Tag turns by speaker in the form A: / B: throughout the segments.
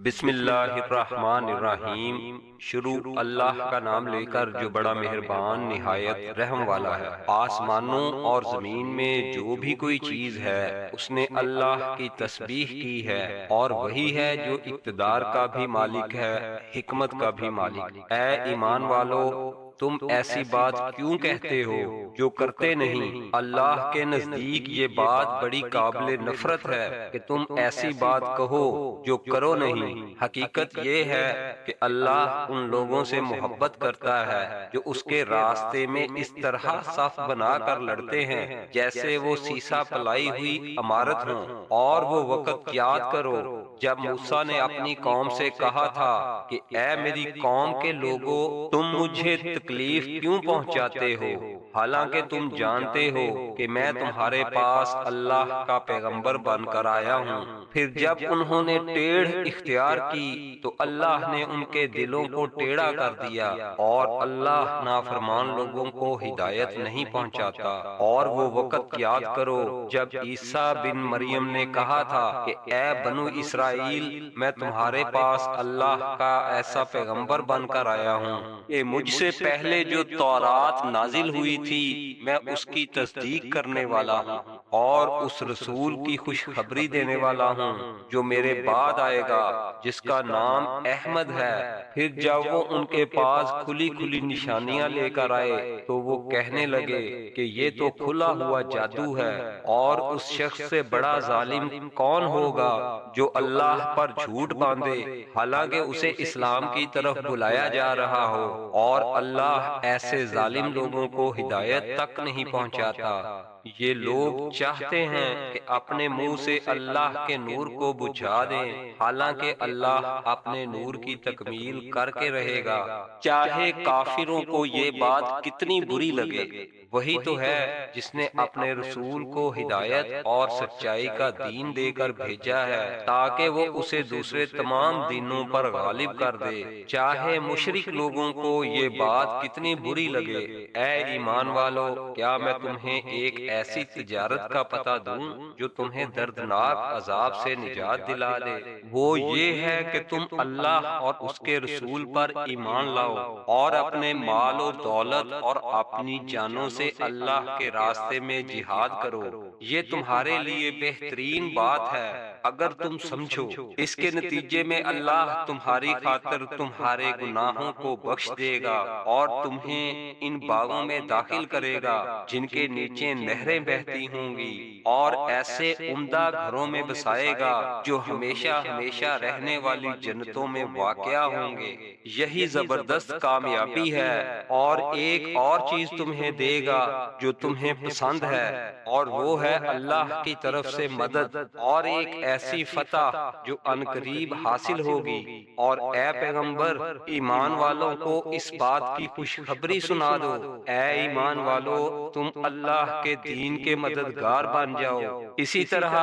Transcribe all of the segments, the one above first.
A: بسم اللہ الرحمن الرحیم۔ شروع اللہ کا نام لے کر جو بڑا مہربان نہایت رحم والا ہے۔ آسمانوں اور زمین میں جو بھی کوئی چیز ہے اس نے اللہ کی تسبیح کی ہے، اور وہی ہے جو اقتدار کا بھی مالک ہے، حکمت کا بھی مالک۔ اے ایمان والو، تم ایسی بات کیوں کہتے ہو جو کرتے نہیں؟ اللہ کے نزدیک یہ بات بڑی قابل نفرت ہے کہ تم ایسی بات کہو جو کرو نہیں۔ حقیقت یہ ہے کہ اللہ ان لوگوں سے محبت کرتا ہے جو اس کے راستے میں اس طرح صف بنا کر لڑتے ہیں جیسے وہ سیسا پلائی ہوئی عمارت ہوں۔ اور وہ وقت یاد کرو جب موسیٰ نے اپنی قوم سے کہا تھا کہ اے میری قوم کے لوگو، تم مجھے تکلیف کیوں پہنچاتے ہو، حالانکہ تم جانتے ہو کہ میں تمہارے پاس اللہ کا پیغمبر بن کر آیا ہوں۔ پھر جب انہوں نے ٹیڑھ اختیار کی تو اللہ نے ان کے دلوں کو ٹیڑھا کر دیا، اور اللہ نافرمان لوگوں کو ہدایت نہیں پہنچاتا۔ اور وہ وقت یاد کرو جب عیسیٰ بن مریم نے کہا تھا کہ اے بنو اسرائیل، میں تمہارے پاس اللہ کا ایسا پیغمبر بن کر آیا ہوں کہ مجھ سے پہلے جو تورات نازل ہوئی تھی میں اس کی تصدیق کرنے والا ہوں، اور اس رسول کی خوشخبری دینے والا ہوں جو میرے بعد آئے گا، جس کا نام احمد ہے۔ پھر جب وہ ان کے پاس کھلی کھلی نشانیاں لے کر آئے تو وہ کہنے لگے کہ یہ تو کھلا ہوا جادو ہے، اور اس شخص سے بڑا ظالم کون ہوگا جو اللہ پر جھوٹ باندھے حالانکہ اسے اسلام کی طرف بلایا جا رہا ہو، اور اللہ ایسے ظالم لوگوں کو ہدایت تک نہیں پہنچاتا۔ یہ لوگ چاہتے ہیں کہ اپنے منہ سے اللہ کے نور کو بجھا دیں، حالانکہ اللہ اپنے نور کی تکمیل کر کے رہے گا، چاہے کافروں کو یہ بات کتنی بری لگے۔ وہی تو ہے جس نے اپنے رسول کو ہدایت اور سچائی کا دین دے کر بھیجا ہے تاکہ وہ اسے دوسرے تمام دینوں پر غالب کر دے، چاہے مشرک لوگوں کو یہ بات کتنی بری لگے۔ اے ایمان والو، کیا میں تمہیں ایک ایسی تجارت کا پتہ دوں جو تمہیں دردناک عذاب سے نجات دلا دے؟ وہ یہ ہے کہ تم اللہ اور اس کے رسول پر ایمان لاؤ، اور اپنے مال و دولت اور اپنی جانوں سے اللہ کے راستے میں جہاد کرو۔ یہ تمہارے لیے بہترین بات ہے اگر تم سمجھو۔ اس کے نتیجے میں اللہ تمہاری خاطر تمہارے گناہوں کو بخش دے گا، اور تمہیں ان باغوں میں داخل کرے گا جن کے نیچے نہریں بہتی ہوں گی، اور ایسے عمدہ گھروں میں بسائے گا جو ہمیشہ ہمیشہ رہنے والی جنتوں میں واقع ہوں گے۔ یہی زبردست کامیابی ہے۔ اور ایک اور چیز تمہیں دے گا جو تمہیں پسند ہے، اور وہ ہے اللہ کی طرف سے مدد اور ایک ایسی فتح جو عنقریب حاصل ہوگی۔ اور اے پیغمبر، ایمان والوں کو اس بات کی خوشخبری سنا دو۔ اے ایمان والو، تم اللہ کے دین کے مددگار بن جاؤ، اسی طرح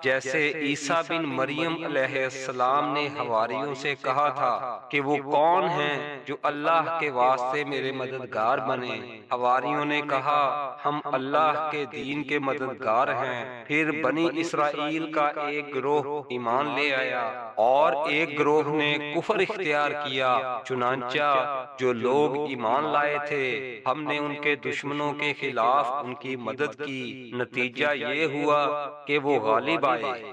A: جیسے عیسیٰ بن مریم علیہ السلام نے حواریوں سے کہا تھا کہ وہ کون ہیں جو اللہ کے واسطے میرے مددگار بنے؟ حواریوں نے کہا، ہم اللہ کے دین کے مددگار ہیں۔ پھر بنی اسرائیل کا ایک گروہ ایمان لے آیا، اور ایک گروہ نے کفر اختیار کیا۔ چنانچہ جو لوگ ایمان لائے تھے ہم نے ان کے دشمنوں کے خلاف ان کی مدد کی، نتیجہ یہ ہوا کہ وہ غالب آئے۔